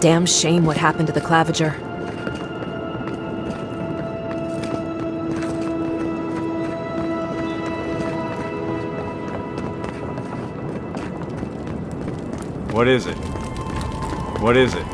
damn shame what happened to the Claviger. What is it? What is it?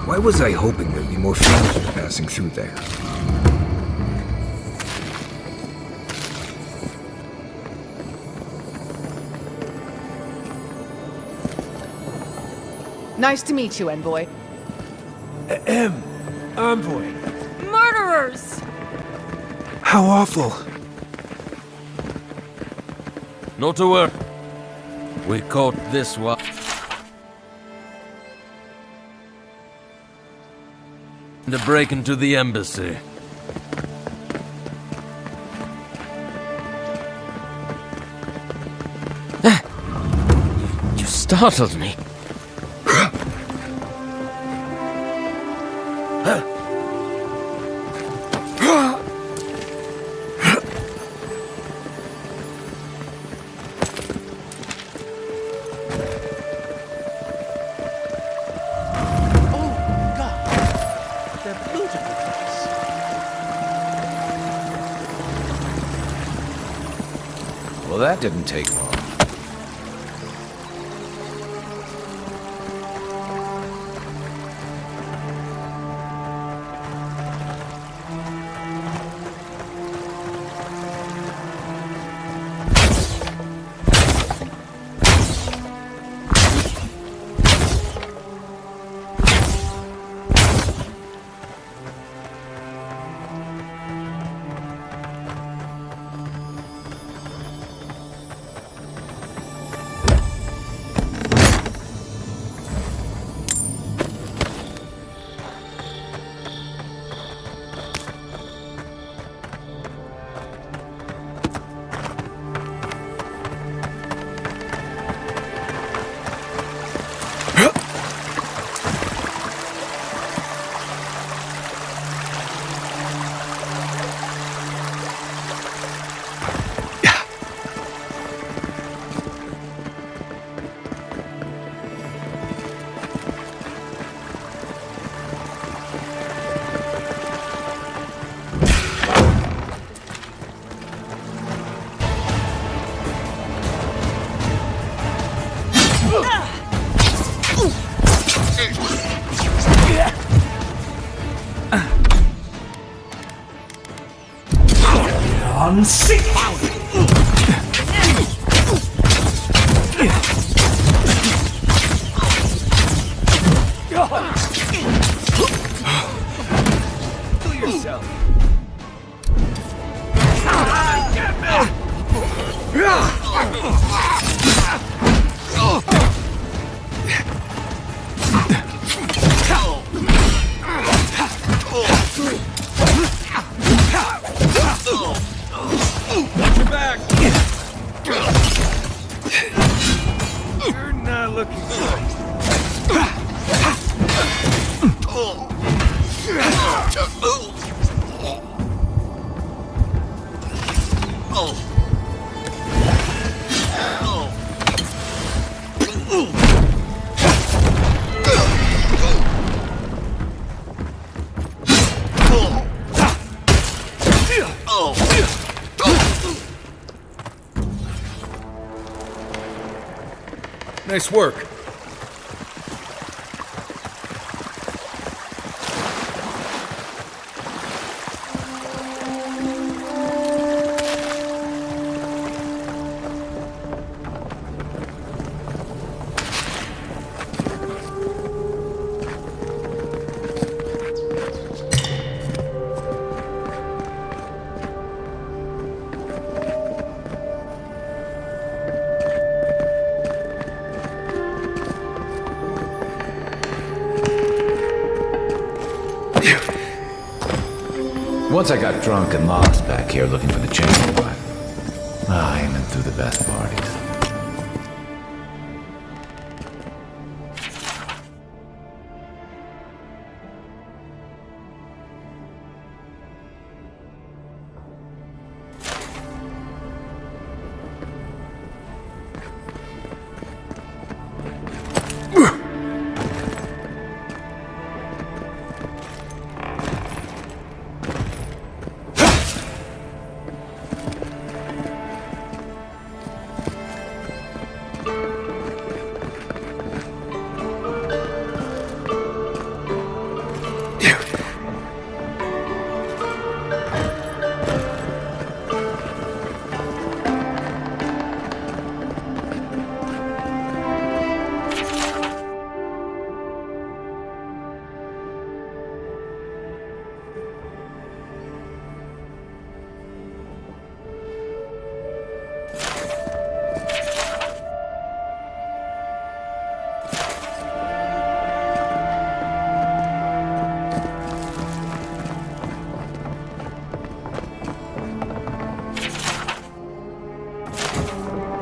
Why was I hoping there'd be more fugitives passing through there? Nice to meet you, Envoy. Envoy. Murderers! How awful. Not to worry. We caught this one. To break into the embassy. You startled me. Well, that didn't take long. Nice work. Once I got drunk and lost back here looking for the chamber, but aiming through the best parties.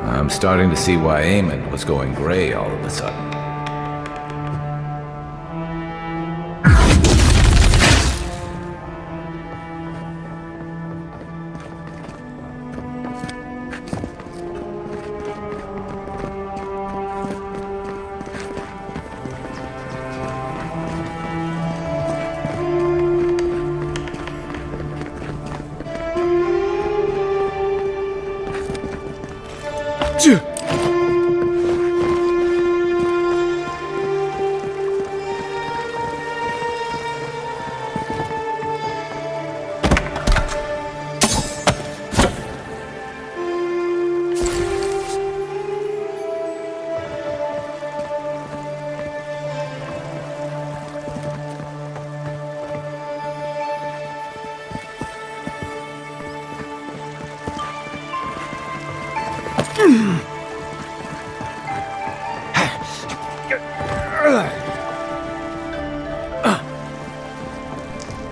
I'm starting to see why Eamon was going gray all of a sudden.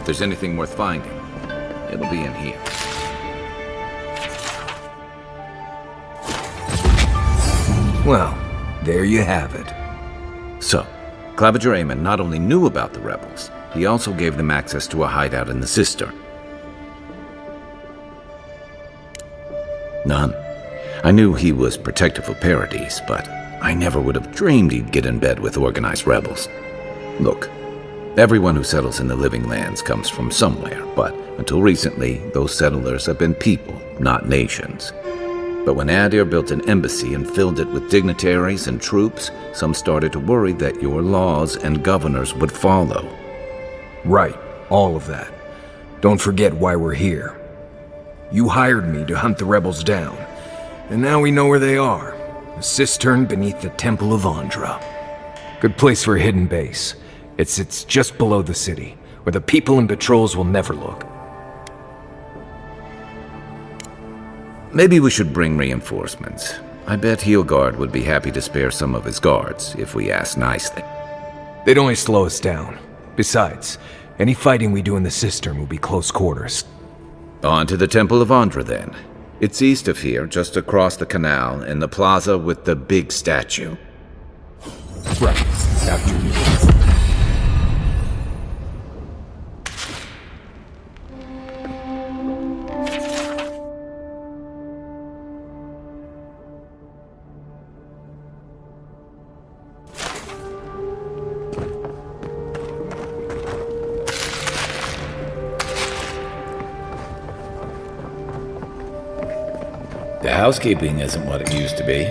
If there's anything worth finding, it'll be in here. Well, there you have it. So, Claviger Eamon not only knew about the rebels, he also gave them access to a hideout in the cistern. None. I knew he was protective of Paradise, but I never would have dreamed he'd get in bed with organized rebels. Look, everyone who settles in the Living Lands comes from somewhere, but until recently, those settlers have been people, not nations. But when Adir built an embassy and filled it with dignitaries and troops, some started to worry that your laws and governors would follow. Right, all of that. Don't forget why we're here. You hired me to hunt the rebels down, and now we know where they are. A cistern beneath the Temple of Andra. Good place for a hidden base. It sits just below the city, where the people and patrols will never look. Maybe we should bring reinforcements. I bet Heelguard would be happy to spare some of his guards if we asked nicely. They'd only slow us down. Besides, any fighting we do in the cistern will be close quarters. On to the Temple of Andra, then. It's east of here, just across the canal, in the plaza with the big statue. Right, after you. The housekeeping isn't what it used to be.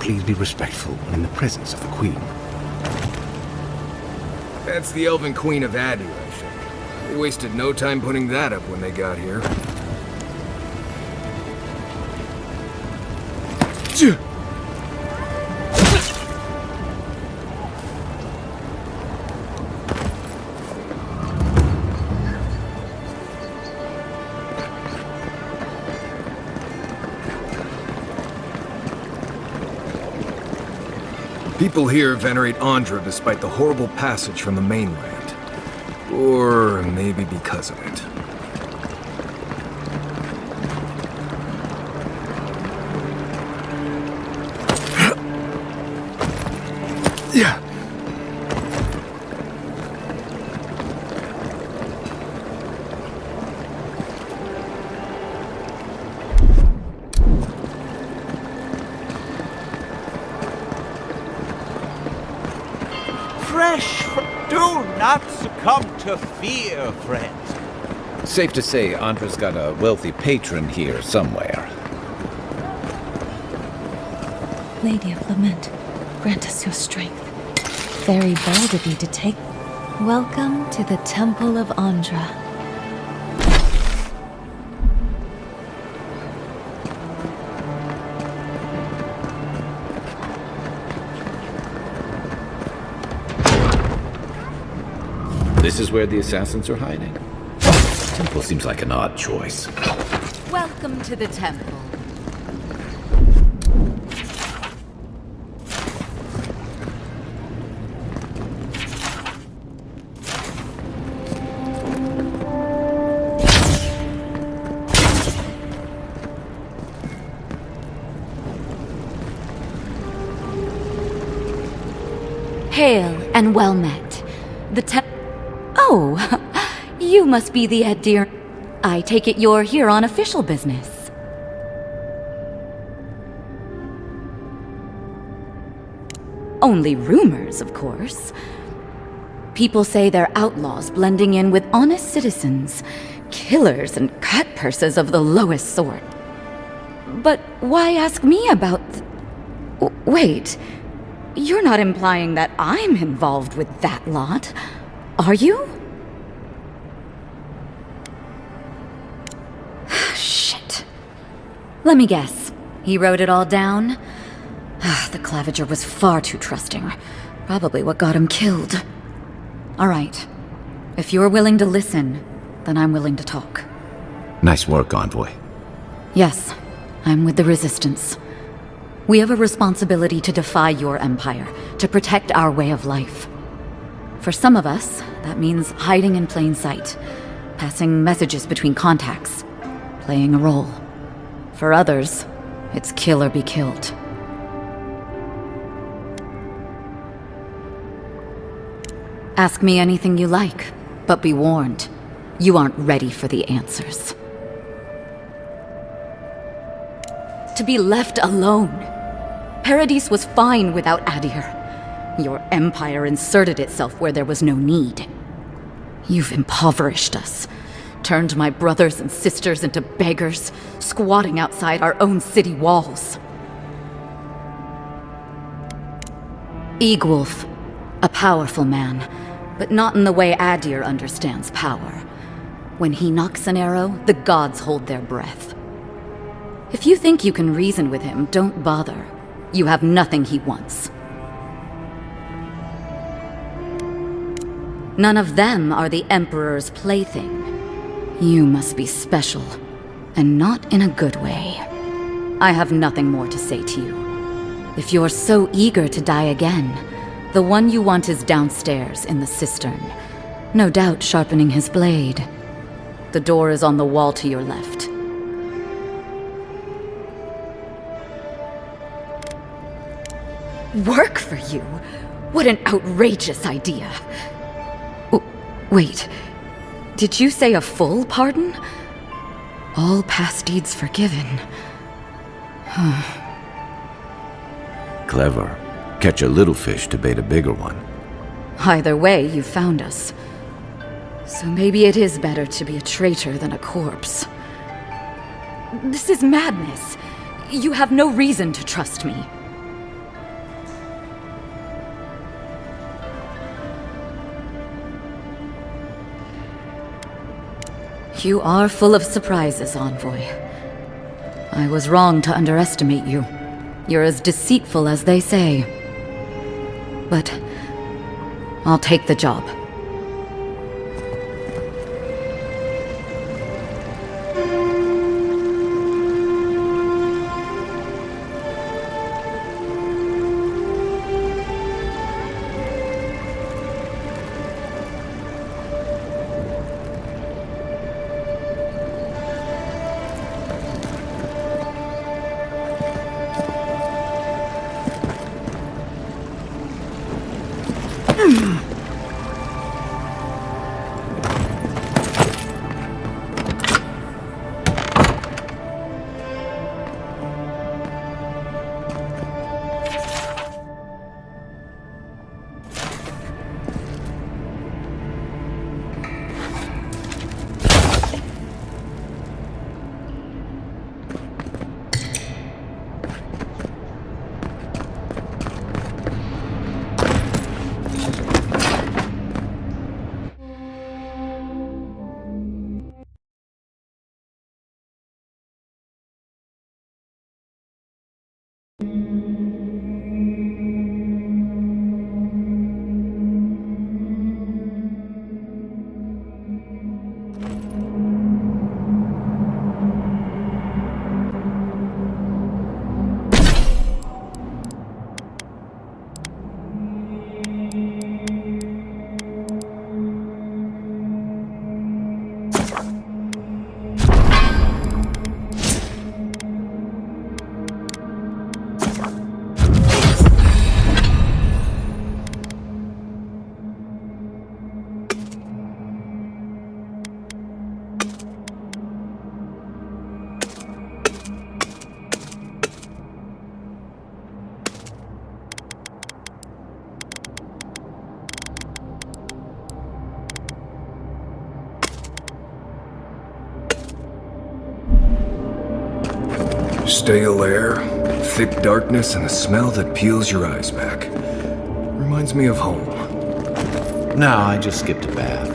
please be respectful in the presence of the Queen. That's the Elven Queen of Adu, I think. They wasted no time putting that up when they got here. People here venerate Andra despite the horrible passage from the mainland. Or maybe because of it. Yeah. Do not succumb to fear, friends. Safe to say, Andra's got a wealthy patron here somewhere. Lady of Lament, grant us your strength. Very bold of you to take... Welcome to the Temple of Andra. This is where the assassins are hiding? Temple seems like an odd choice. Welcome to the temple. Hail and well met. Oh, you must be the Addir. I take it you're here on official business. Only rumors, of course. People say they're outlaws blending in with honest citizens, killers and cut purses of the lowest sort. But why ask me about... Wait, you're not implying that I'm involved with that lot, are you? Shit. Let me guess. He wrote it all down? The Claviger was far too trusting. Probably what got him killed. All right. If you're willing to listen, then I'm willing to talk. Nice work, Envoy. Yes, I'm with the Resistance. We have a responsibility to defy your empire, to protect our way of life. For some of us, that means hiding in plain sight, passing messages between contacts, playing a role. For others, it's kill or be killed. Ask me anything you like, but be warned, you aren't ready for the answers. To be left alone. Paradis was fine without Adir. Your empire inserted itself where there was no need. You've impoverished us, turned my brothers and sisters into beggars, squatting outside our own city walls. Eagwolf, a powerful man, but not in the way Adir understands power. When he knocks an arrow, the gods hold their breath. If you think you can reason with him, don't bother. You have nothing he wants. None of them are the Emperor's plaything. You must be special, and not in a good way. I have nothing more to say to you. If you're so eager to die again, the one you want is downstairs in the cistern, no doubt sharpening his blade. The door is on the wall to your left. Work for you? What an outrageous idea. Wait, did you say a full pardon? All past deeds forgiven. Clever. Catch a little fish to bait a bigger one. Either way, you found us. So maybe it is better to be a traitor than a corpse. This is madness. You have no reason to trust me. You are full of surprises, Envoy. I was wrong to underestimate you. You're as deceitful as they say. But I'll take the job. Stale air, thick darkness, and a smell that peels your eyes back. Reminds me of home. No, I just skipped a bath.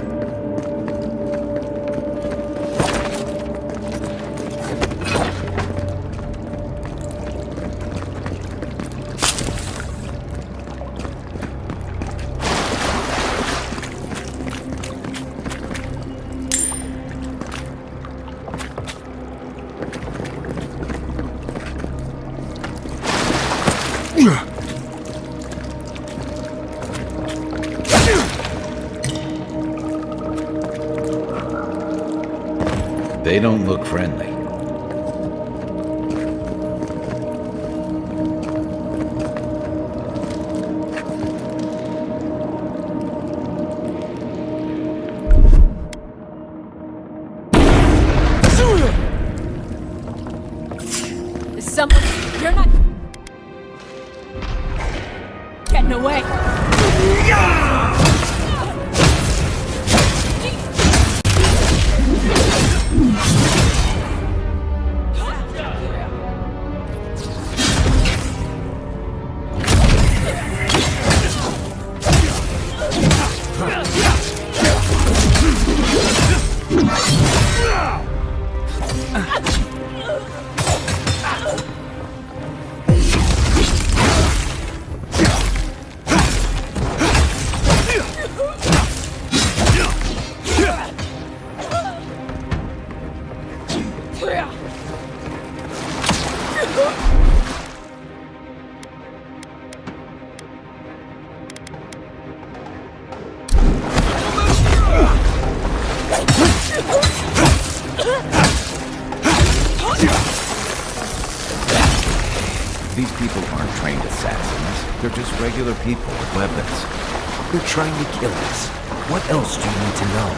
They don't look friendly. Someone, you're not getting away. These people aren't trained assassins. They're just regular people with weapons. They're trying to kill us. What else do you need to know?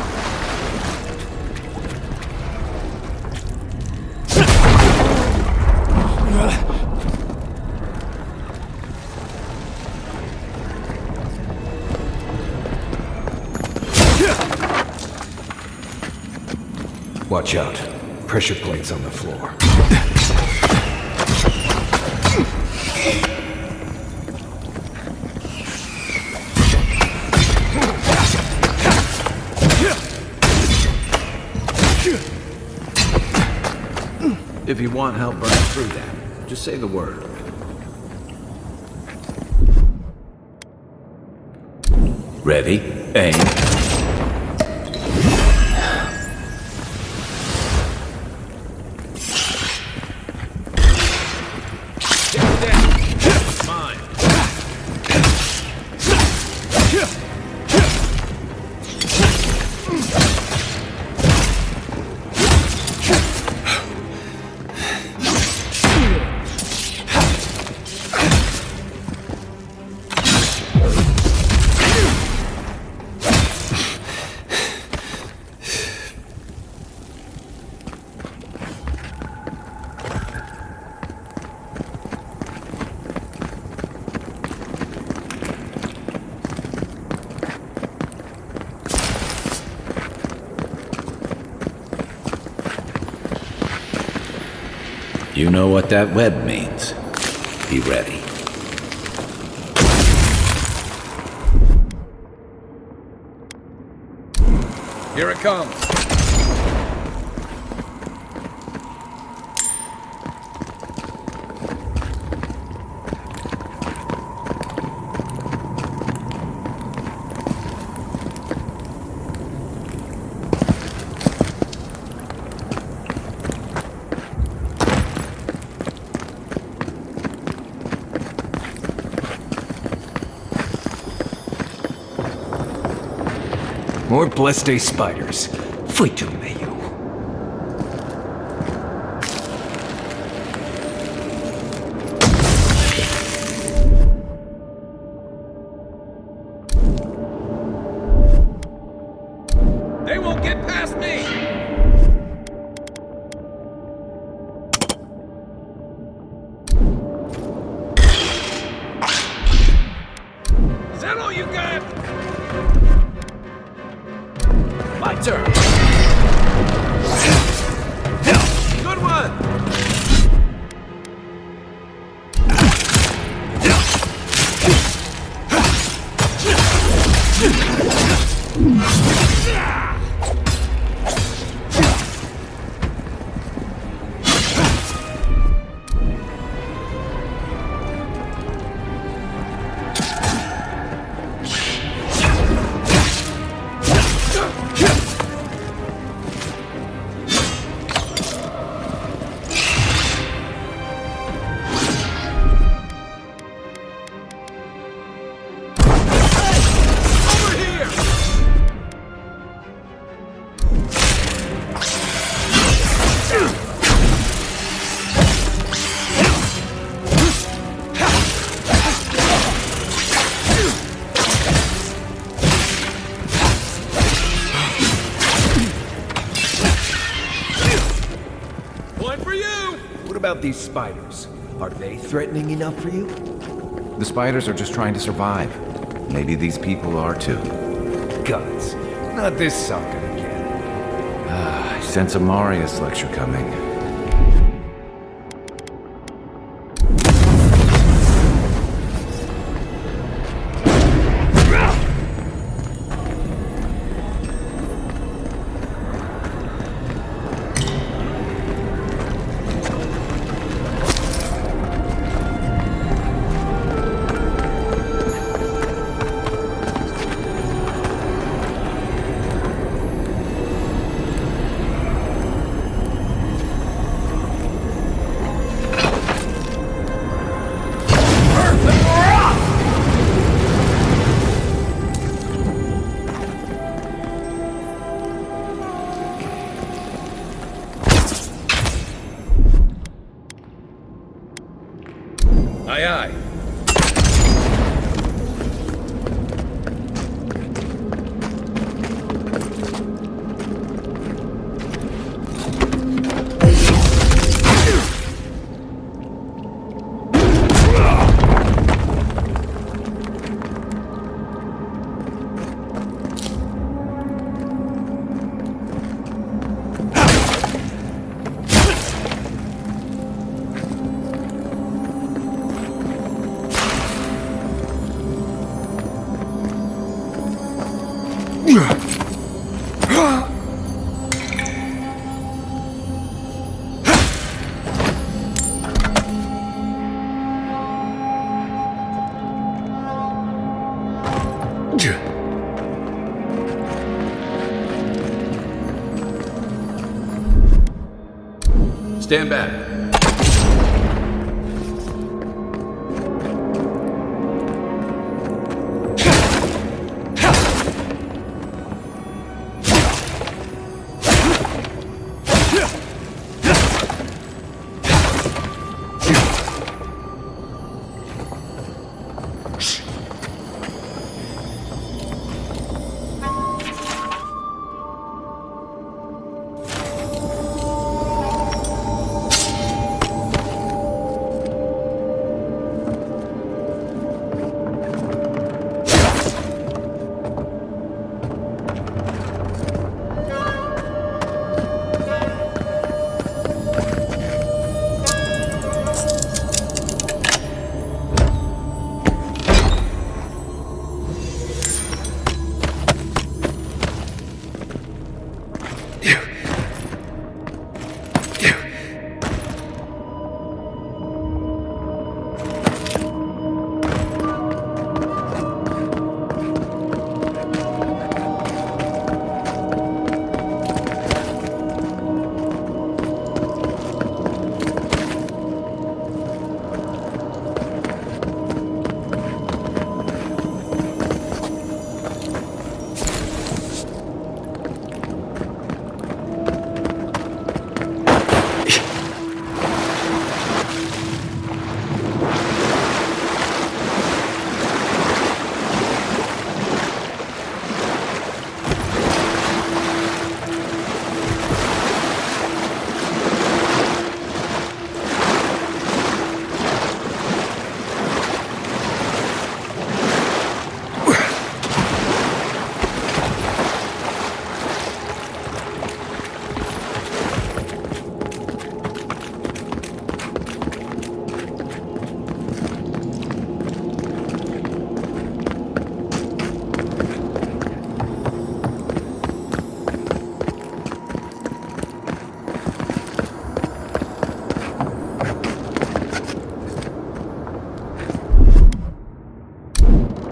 Watch out. Pressure plates on the floor. you want help burning through that, just say the word. Ready, aim. You know what that web means. Be ready. Here it comes. More blessed spiders. Fui to meio. They won't get past me! Is that all you got? My turn! Good one! These spiders, are they threatening enough for you? The spiders are just trying to survive. Maybe these people are too. Guts, not this sucker again. I sense a Marius lecture coming. Aye, aye. Stand back.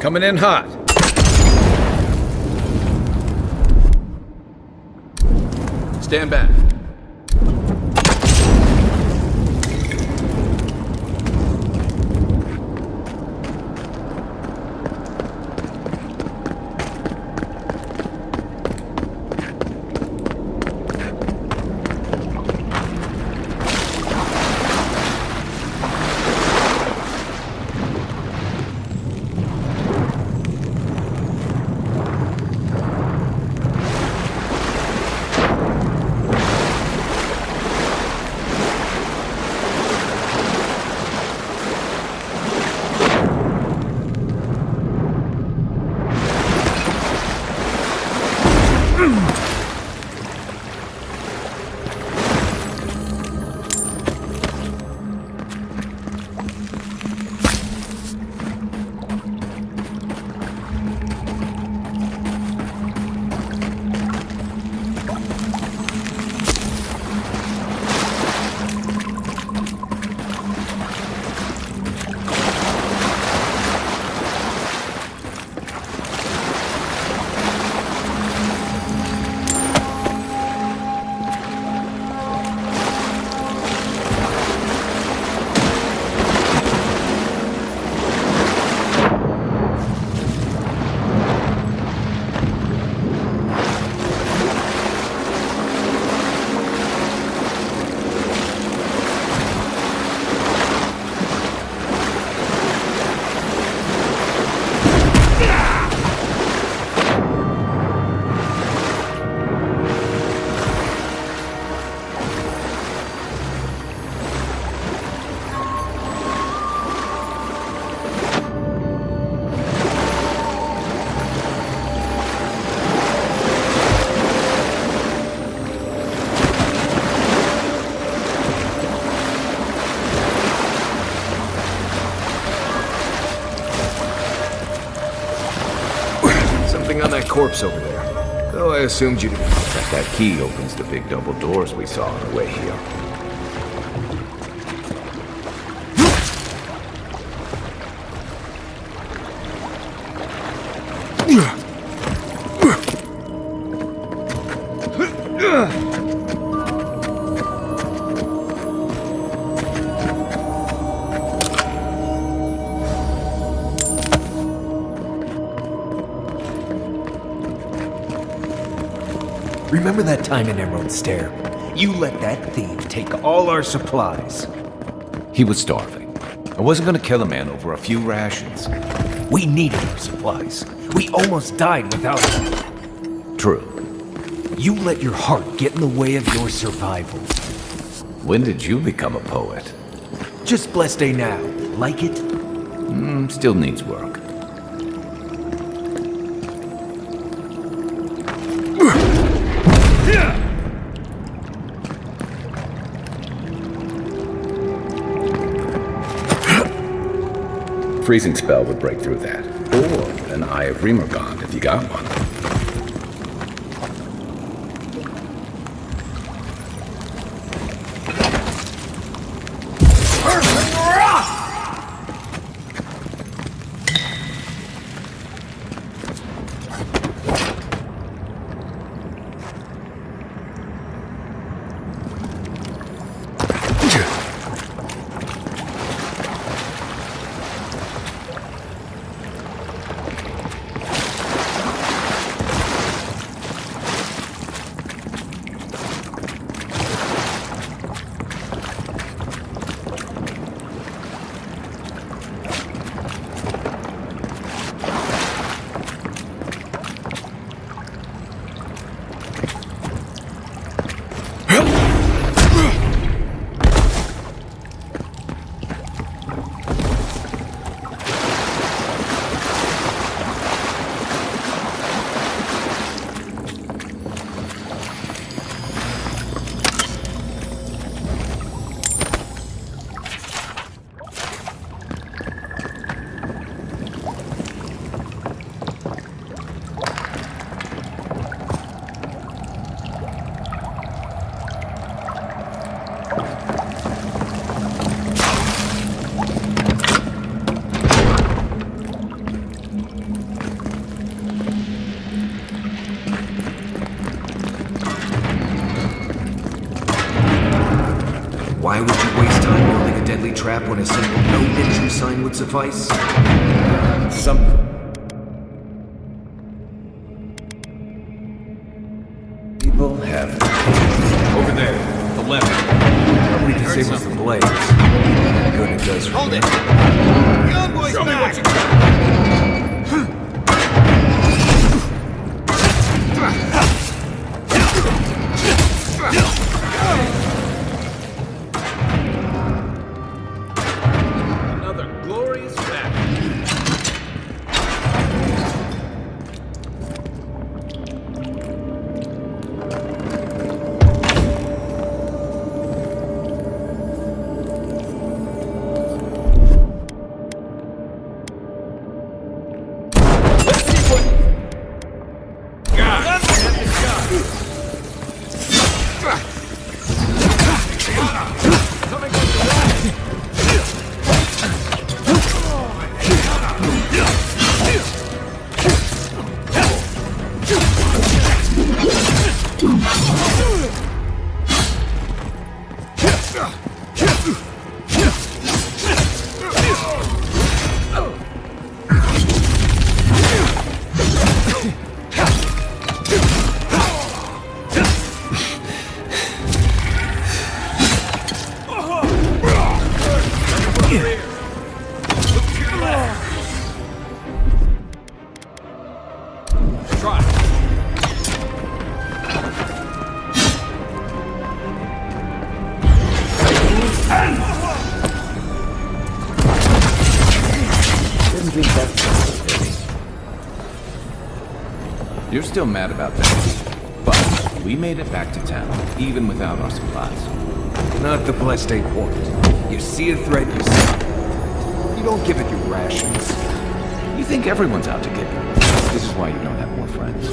Coming in hot. Stand back. On that corpse over there. Though I assumed you'd... That key opens the big double doors we saw on the way here. Remember that time in Emerald Stair? You let that thief take all our supplies. He was starving. I wasn't gonna kill a man over a few rations. We needed our supplies. We almost died without them. True. You let your heart get in the way of your survival. When did you become a poet? Just blessed day now. Like it? Still needs work. Freezing spell would break through that. Or an Eye of Remergond if you got one. Why would you waste time building a deadly trap when a simple no entry sign would suffice? People have... Over there, the left. Nobody disables the blades. Good it does. Hold it! Young boy's Show me back! what you got! Another glorious match. You're still mad about that. But we made it back to town, even without our supplies. Not the blessed day point. You see a threat, you stop it. You don't give it your rations. You think everyone's out to get you. This is why you don't have more friends.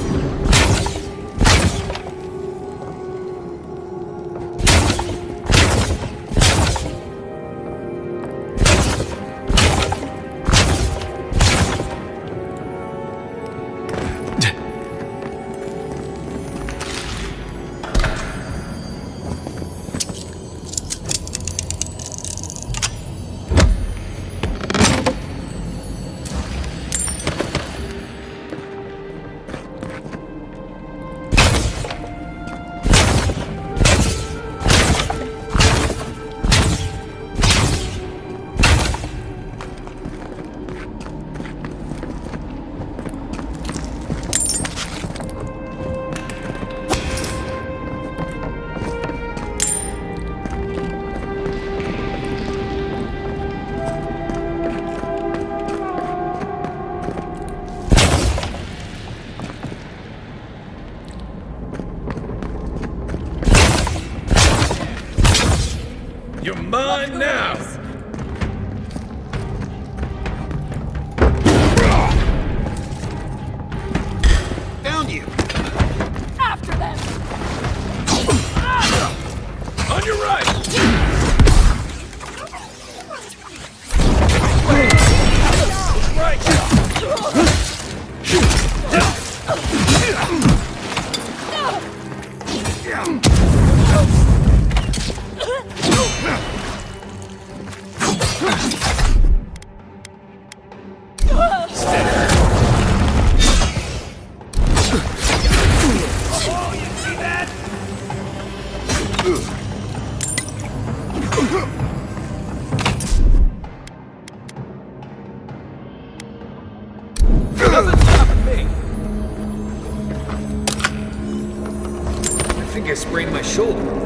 sprained my shoulder.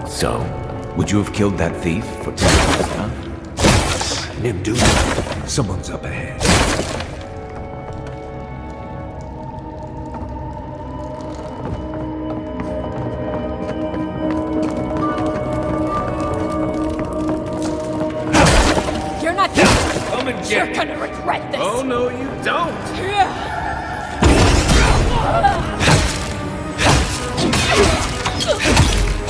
So, would you have killed that thief for taking his stuff? Nim, dude. Someone's up ahead. You're not Come and You're get gonna regret this! Oh, no, you don't!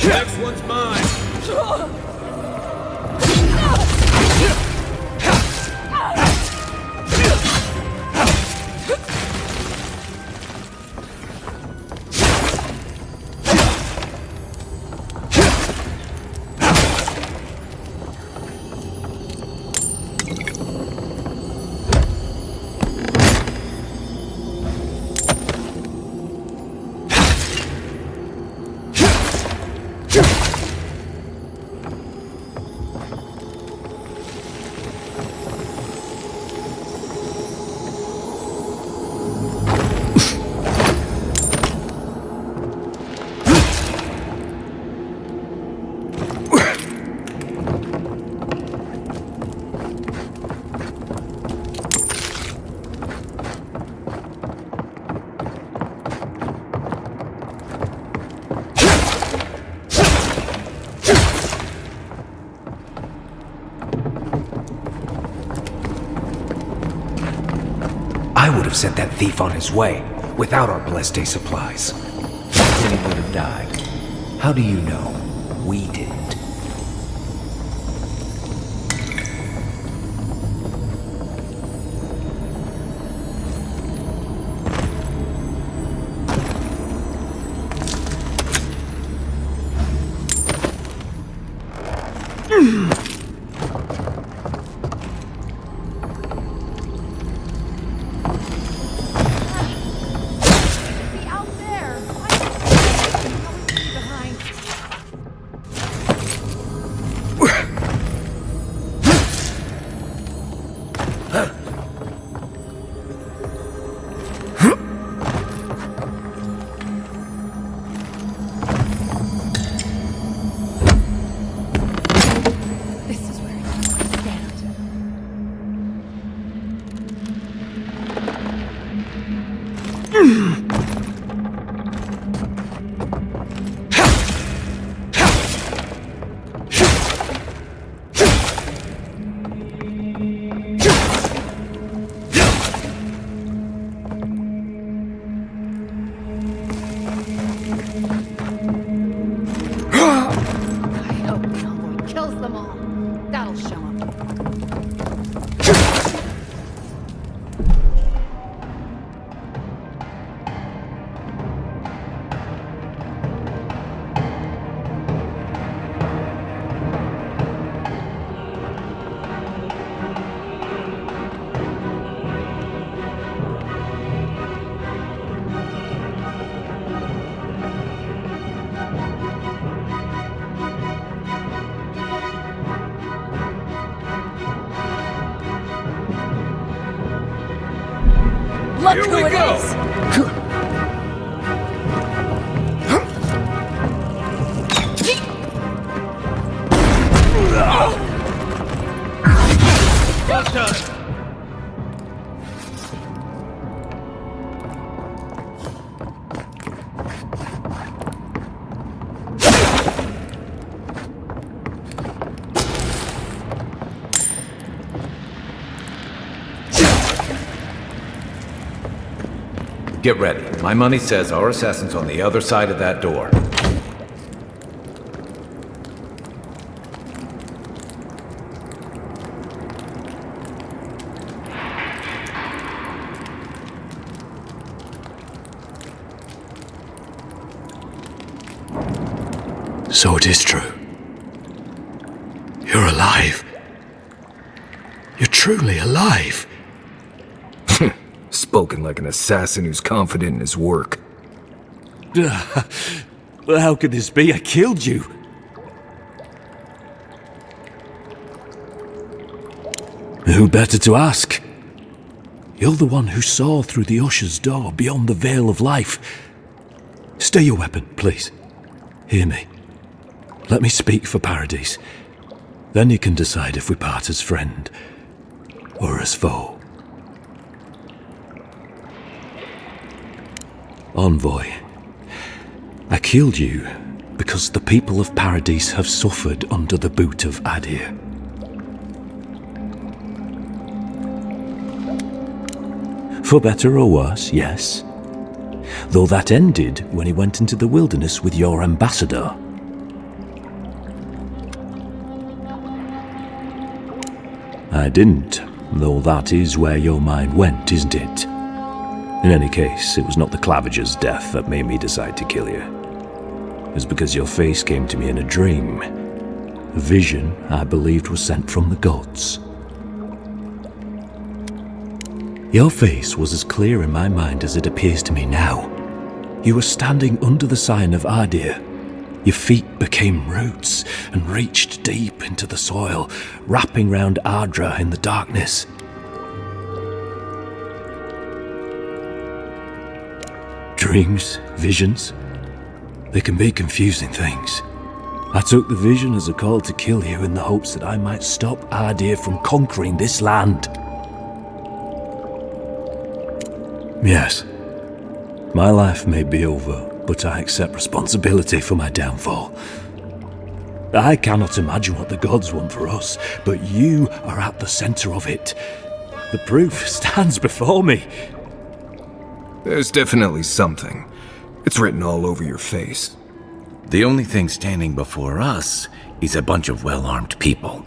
Next one's mine! I would have sent that thief on his way, without our blessed day supplies. Then he would have died. How do you know? We didn't. Look who it is! Well done. Get ready. My money says our assassin's on the other side of that door. So it is true. You're alive. You're truly alive. Spoken like an assassin who's confident in his work. Well, how could this be? I killed you. Who better to ask? You're the one who saw through the usher's door beyond the veil of life. Stay your weapon, please. Hear me. Let me speak for Paradise. Then you can decide if we part as friend or as foe. Envoy, I killed you because the people of Paradise have suffered under the boot of Adir. For better or worse, yes. Though that ended when he went into the wilderness with your ambassador. I didn't, though that is where your mind went, isn't it? In any case, it was not the Clavager's death that made me decide to kill you. It was because your face came to me in a dream. A vision I believed was sent from the gods. Your face was as clear in my mind as it appears to me now. You were standing under the sign of Adir. Your feet became roots and reached deep into the soil, wrapping round Ardra in the darkness. Dreams, visions, they can be confusing things. I took the vision as a call to kill you in the hopes that I might stop Adir from conquering this land. Yes, my life may be over, but I accept responsibility for my downfall. I cannot imagine what the gods want for us, but you are at the center of it. The proof stands before me. There's definitely something. It's written all over your face. The only thing standing before us is a bunch of well-armed people.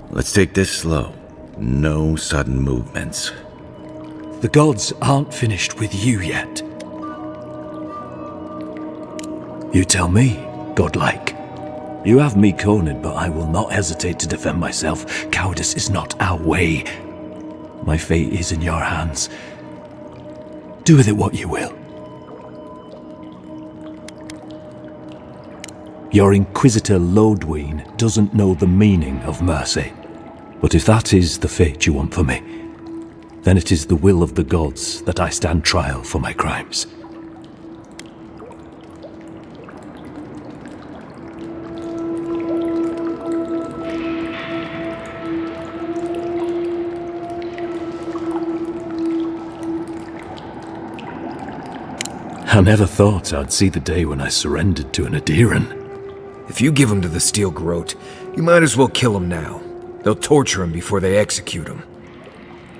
Let's take this slow. No sudden movements. The gods aren't finished with you yet. You tell me, godlike. You have me cornered, but I will not hesitate to defend myself. Cowardice is not our way. My fate is in your hands. Do with it what you will. Your Inquisitor Lodween doesn't know the meaning of mercy. But if that is the fate you want for me, then it is the will of the gods that I stand trial for my crimes. I never thought I'd see the day when I surrendered to an Adiran. If you give him to the Steel Garrote, you might as well kill him now. They'll torture him before they execute him.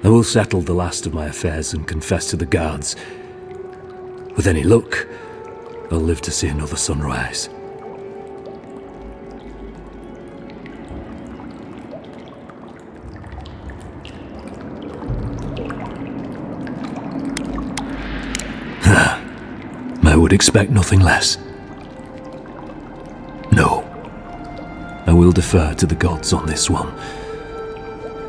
I will settle the last of my affairs and confess to the guards. With any luck, I'll live to see another sunrise. I would expect nothing less. No. I will defer to the gods on this one.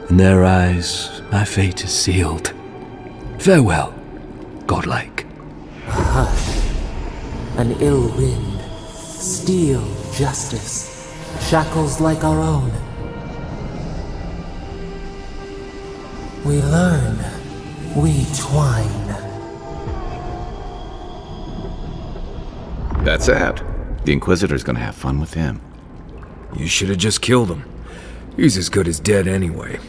In their eyes, my fate is sealed. Farewell, godlike. Hush. An ill wind. Steel justice. Shackles like our own. We learn. We twine. That's sad. The Inquisitor's gonna have fun with him. You should have just killed him. He's as good as dead anyway.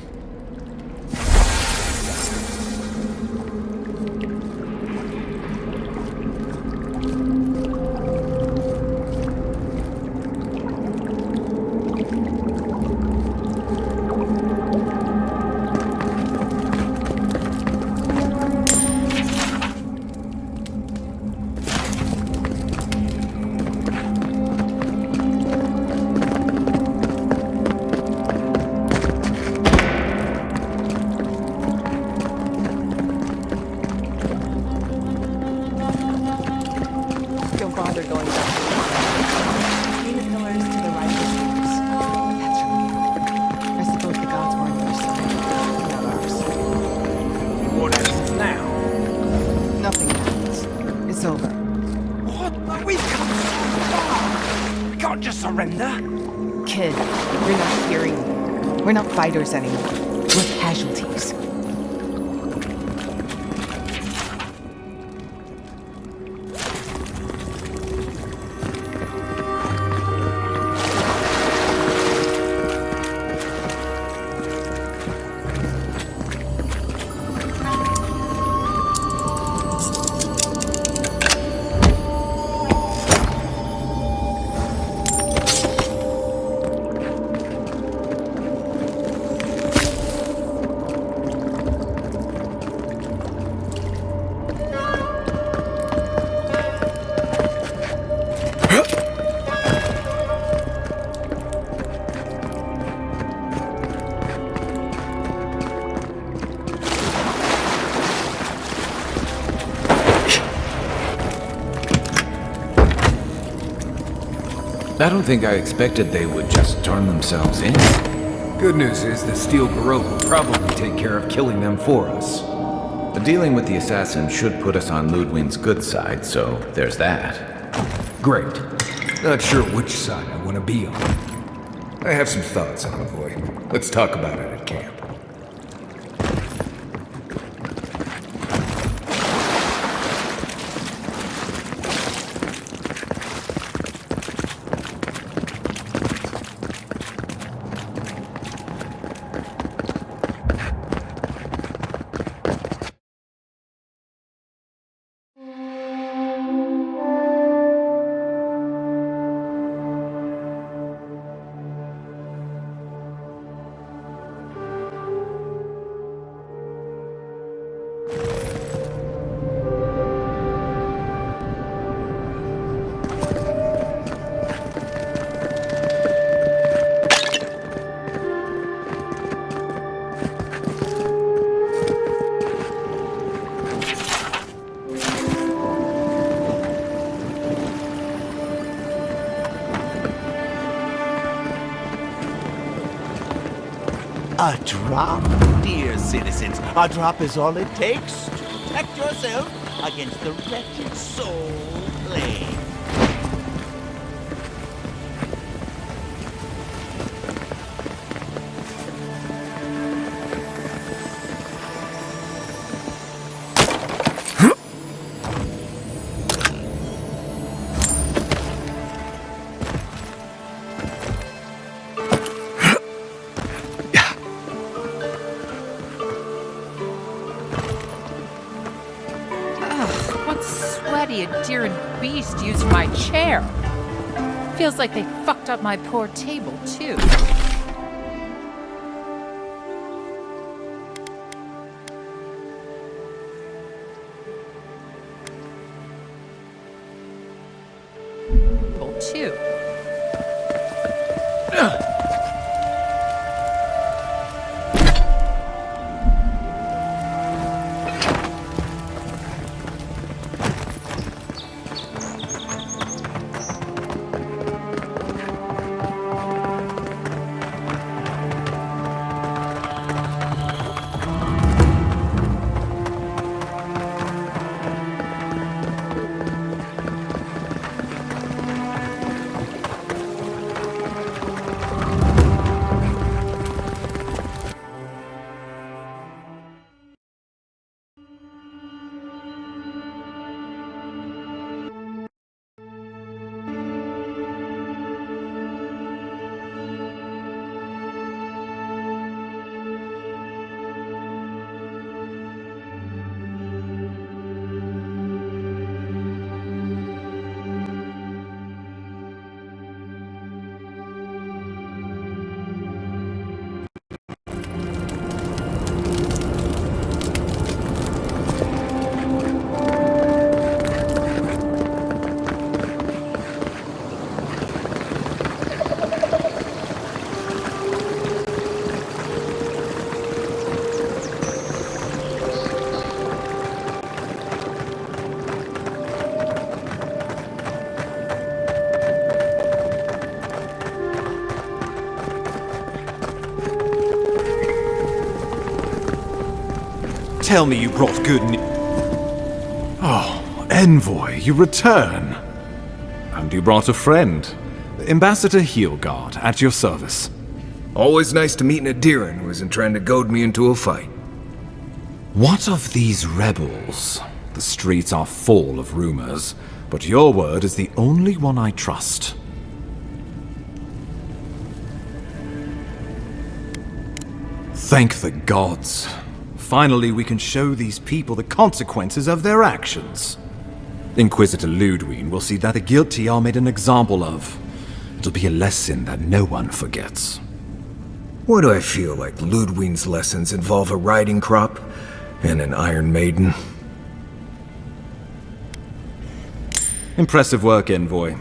Surrender? Kid, you're not hearing me. We're not fighters anymore. We're casualties. I don't think I expected they would just turn themselves in. Good news is the Steel Baroque will probably take care of killing them for us. Dealing with the assassin should put us on Ludwig's good side, so there's that. Great. Not sure which side I want to be on. I have some thoughts, Envoy. Let's talk about it at camp. A drop, dear citizens. A drop is all it takes to protect yourself against the wretched soul plague. A deer and beast used my chair. Feels like they fucked up my poor table, too. Too. Tell me you brought good news. Oh, Envoy, you return. And you brought a friend. Ambassador Heelguard, at your service. Always nice to meet an Adiran who isn't trying to goad me into a fight. What of these rebels? The streets are full of rumors, but your word is the only one I trust. Thank the gods. Finally, we can show these people the consequences of their actions. Inquisitor Ludwig will see that the guilty are made an example of. It'll be a lesson that no one forgets. Why do I feel like Ludwig's lessons involve a riding crop and an Iron Maiden? Impressive work, Envoy.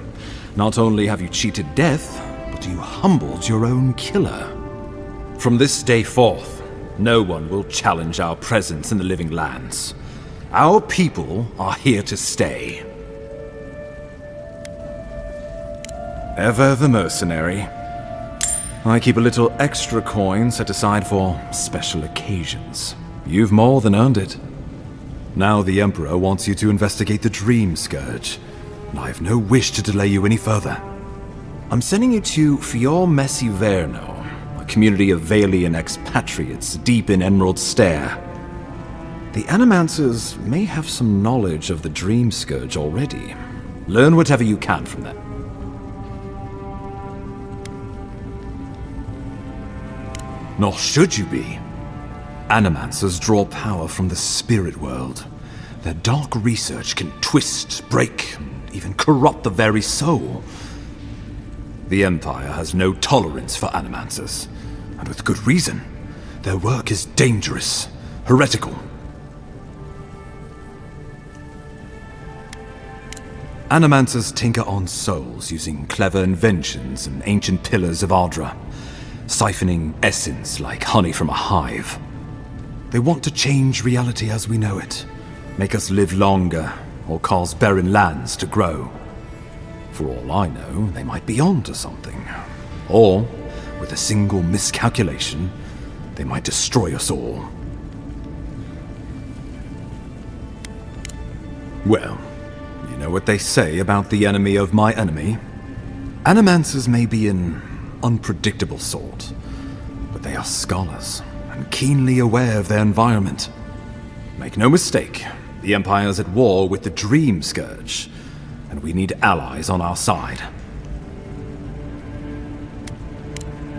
Not only have you cheated death, but you humbled your own killer. From this day forth, no one will challenge our presence in the living lands. Our people are here to stay. Ever the mercenary. I keep a little extra coin set aside for special occasions. You've more than earned it. Now the Emperor wants you to investigate the Dream Scourge, and I have no wish to delay you any further. I'm sending you to Severno, a community of Valian expatriates deep in Emerald Stair. The Animancers may have some knowledge of the Dream Scourge already. Learn whatever you can from them. Nor should you be. Animancers draw power from the spirit world. Their dark research can twist, break, and even corrupt the very soul. The Empire has no tolerance for Animancers, and with good reason. Their work is dangerous, heretical. Animancers tinker on souls using clever inventions and ancient pillars of Ardra, siphoning essence like honey from a hive. They want to change reality as we know it, make us live longer, or cause barren lands to grow. For all I know, they might be onto something. Or, with a single miscalculation, they might destroy us all. Well, you know what they say about the enemy of my enemy? Animancers may be an unpredictable sort, but they are scholars and keenly aware of their environment. Make no mistake, the Empire's at war with the Dream Scourge, and we need allies on our side.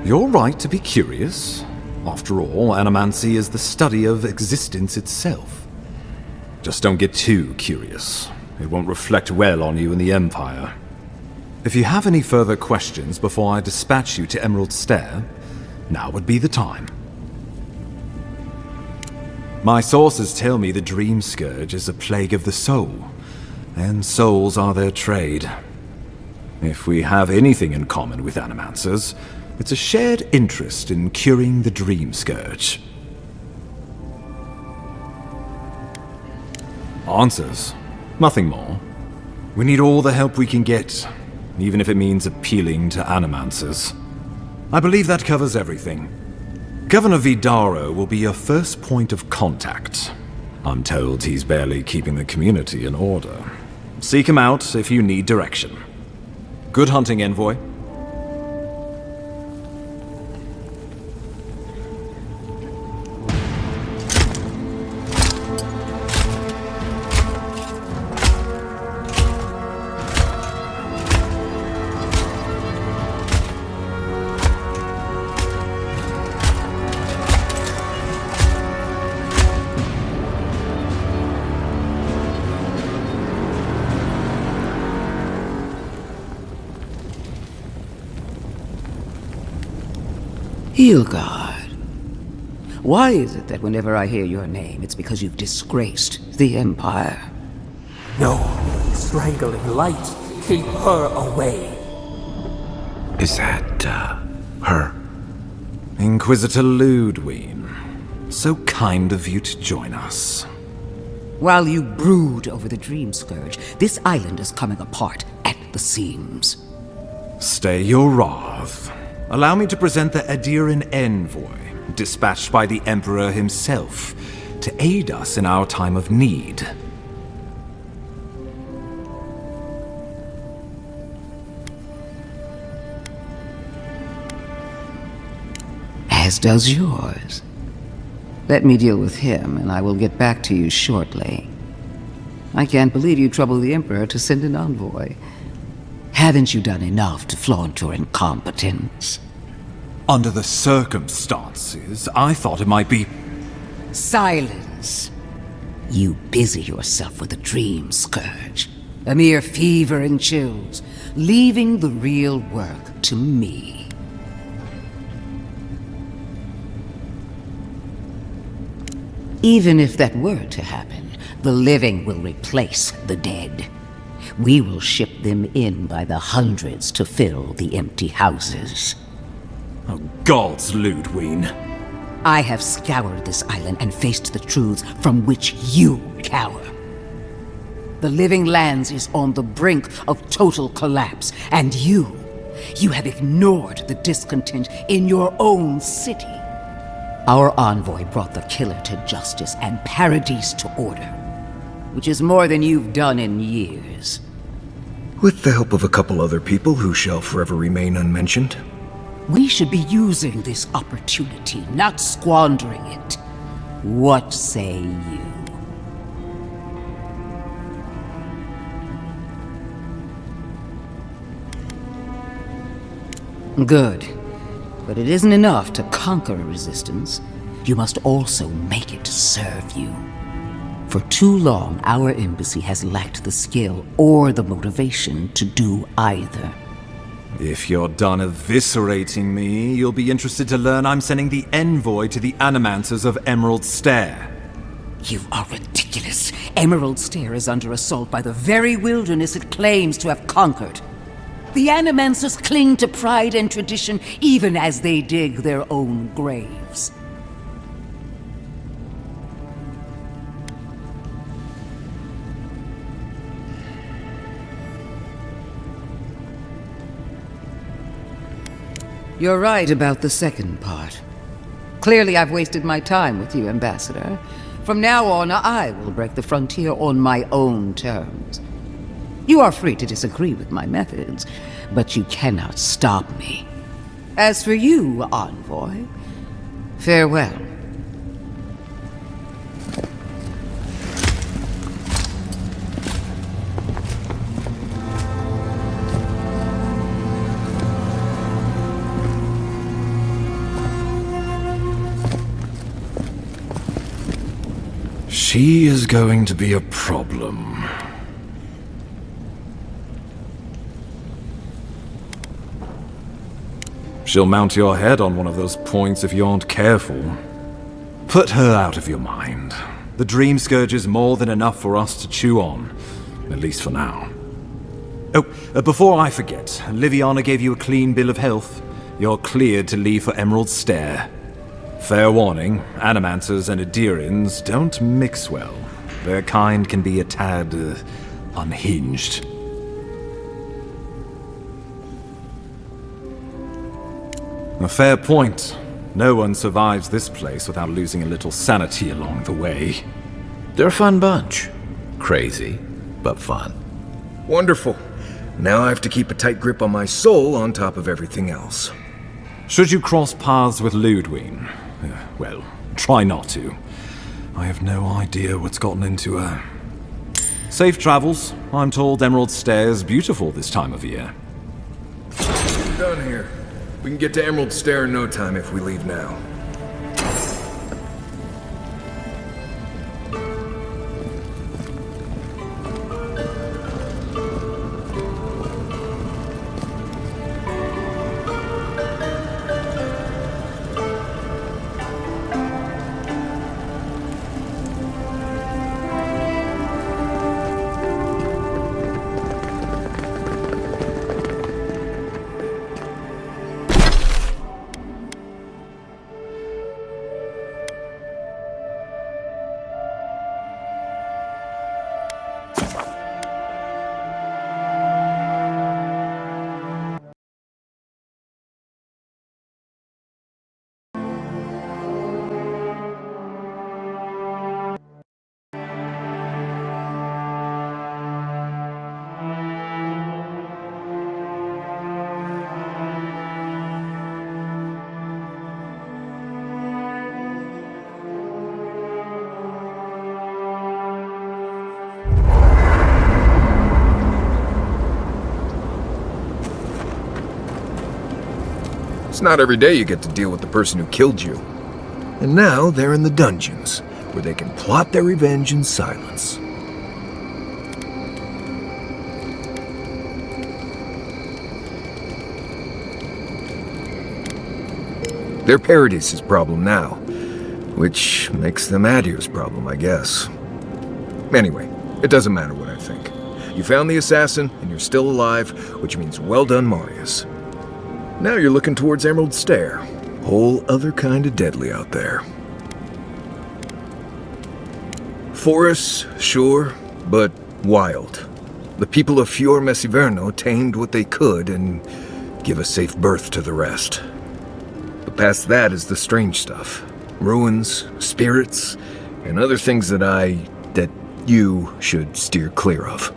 You're right to be curious. After all, animancy is the study of existence itself. Just don't get too curious. It won't reflect well on you in the Empire. If you have any further questions before I dispatch you to Emerald Stair, now would be the time. My sources tell me the Dream Scourge is a plague of the soul, and souls are their trade. If we have anything in common with Animancers, it's a shared interest in curing the Dream Scourge. Answers. Nothing more. We need all the help we can get, even if it means appealing to Animancers. I believe that covers everything. Governor Vidaro will be your first point of contact. I'm told he's barely keeping the community in order. Seek him out if you need direction. Good hunting, Envoy. Heelguard. Why is it that whenever I hear your name, it's because you've disgraced the Empire? No, strangling light. Keep her away. Is that, her? Inquisitor Ludwig. So kind of you to join us. While you brood over the Dream Scourge, this island is coming apart at the seams. Stay your wrath. Allow me to present the Adiran Envoy, dispatched by the Emperor himself, to aid us in our time of need. as does yours. Let me deal with him, and I will get back to you shortly. I can't believe you troubled the Emperor to send an envoy. Haven't you done enough to flaunt your incompetence? Under the circumstances, I thought it might be... Silence! You busy yourself with a dream scourge, a mere fever and chills, leaving the real work to me. Even if that were to happen, the living will replace the dead. We will ship them in by the hundreds to fill the empty houses. Oh, gods, Ludwig. I have scoured this island and faced the truths from which you cower. The living lands is on the brink of total collapse, and you have ignored the discontent in your own city. Our envoy brought the killer to justice and paradise to order, which is more than you've done in years. With the help of a couple other people who shall forever remain unmentioned. We should be using this opportunity, not squandering it. What say you? Good. But it isn't enough to conquer a resistance. You must also make it serve you. For too long, our embassy has lacked the skill or the motivation to do either. If you're done eviscerating me, you'll be interested to learn I'm sending the envoy to the animancers of Emerald Stair. You are ridiculous. Emerald Stair is under assault by the very wilderness it claims to have conquered. The animancers cling to pride and tradition even as they dig their own graves. You're right about the second part. Clearly I've wasted my time with you, Ambassador. From now on, I will break the frontier on my own terms. You are free to disagree with my methods, but you cannot stop me. As for you, envoy, farewell. She is going to be a problem. She'll mount your head on one of those points if you aren't careful. Put her out of your mind. The Dream Scourge is more than enough for us to chew on, at least for now. Oh, before I forget, Liviana gave you a clean bill of health. You're cleared to leave for Emerald Stair. Fair warning, animancers and Adirians don't mix well. Their kind can be a tad unhinged. A fair point. No one survives this place without losing a little sanity along the way. They're a fun bunch. Crazy, but fun. Wonderful. Now I have to keep a tight grip on my soul on top of everything else. Should you cross paths with Ludwig, well, try not to. I have no idea what's gotten into her. Safe travels. I'm told Emerald Stair's beautiful this time of year. We're done here. We can get to Emerald Stair in no time if we leave now. It's not every day you get to deal with the person who killed you. And now they're in the dungeons, where they can plot their revenge in silence. They're Paradis' problem now, which makes them Adir's problem, I guess. Anyway, it doesn't matter what I think. You found the assassin, and you're still alive, which means well done, Marius. Now you're looking towards Emerald Stair. Whole other kind of deadly out there. Forests, sure, but wild. The people of Fior Mesiverno tamed what they could and give a safe birth to the rest. But past that is the strange stuff. Ruins, spirits, and other things that you should steer clear of.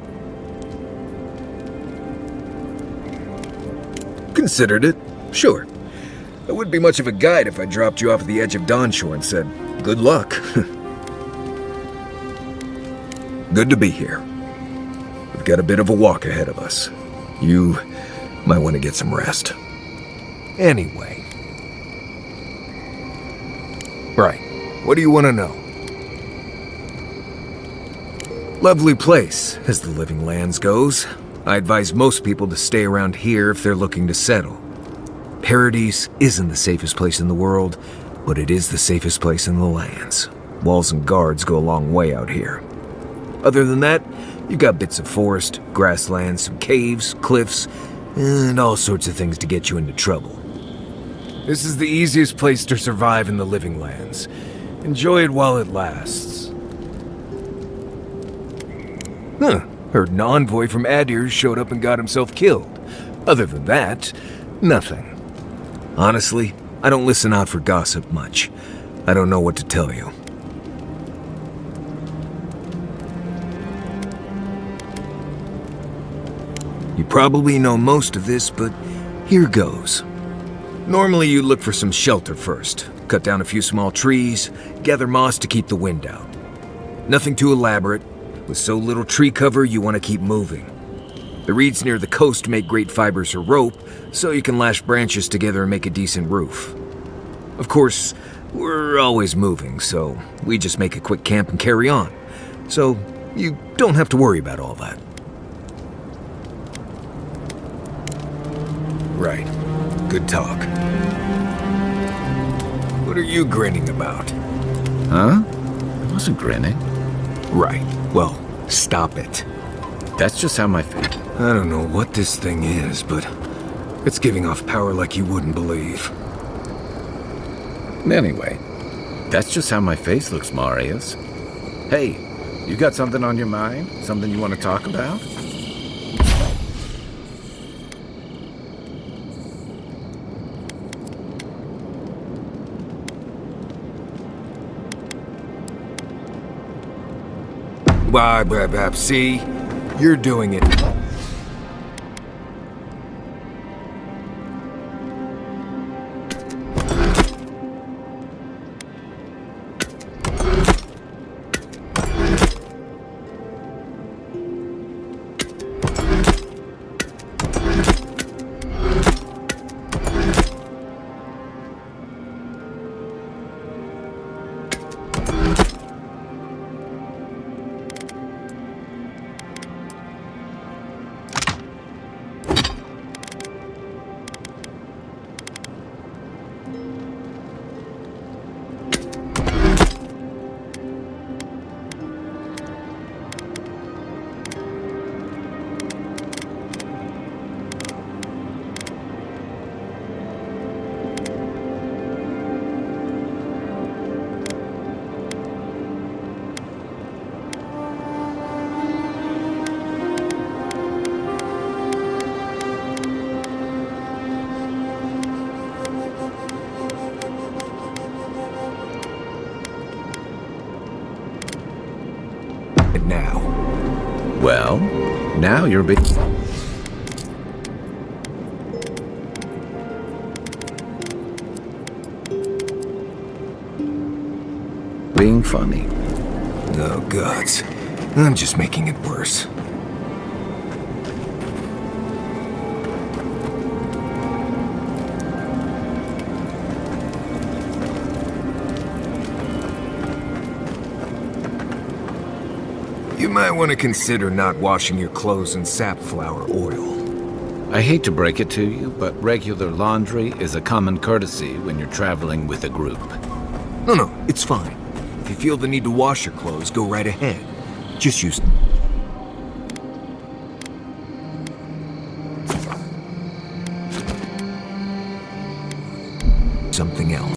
Considered it, sure. I wouldn't be much of a guide if I dropped you off at the edge of Dawnshore and said, good luck. Good to be here. We've got a bit of a walk ahead of us. You might want to get some rest. Anyway. Right. What do you want to know? Lovely place, as the Living Lands goes. I advise most people to stay around here if they're looking to settle. Paradis isn't the safest place in the world, but it is the safest place in the lands. Walls and guards go a long way out here. Other than that, you've got bits of forest, grasslands, some caves, cliffs, and all sorts of things to get you into trouble. This is the easiest place to survive in the Living Lands. Enjoy it while it lasts. Heard an envoy from Adir showed up and got himself killed. Other than that, nothing. Honestly, I don't listen out for gossip much. I don't know what to tell you. You probably know most of this, but here goes. Normally you look for some shelter first. Cut down a few small trees, gather moss to keep the wind out. Nothing too elaborate. With so little tree cover, you want to keep moving. The reeds near the coast make great fibers for rope, so you can lash branches together and make a decent roof. Of course, we're always moving, so we just make a quick camp and carry on. So you don't have to worry about all that. Right. Good talk. What are you grinning about? Huh? I wasn't grinning. Right. Well, stop it. That's just how my face... I don't know what this thing is, but it's giving off power like you wouldn't believe. Anyway, that's just how my face looks, Marius. Hey, you got something on your mind? Something you want to talk about? See? You're doing it. Now. Well, now you're being funny. Oh, gods. I'm just making it worse. might want to consider not washing your clothes in safflower oil. I hate to break it to you, but regular laundry is a common courtesy when you're traveling with a group. No, it's fine. If you feel the need to wash your clothes, go right ahead. Just use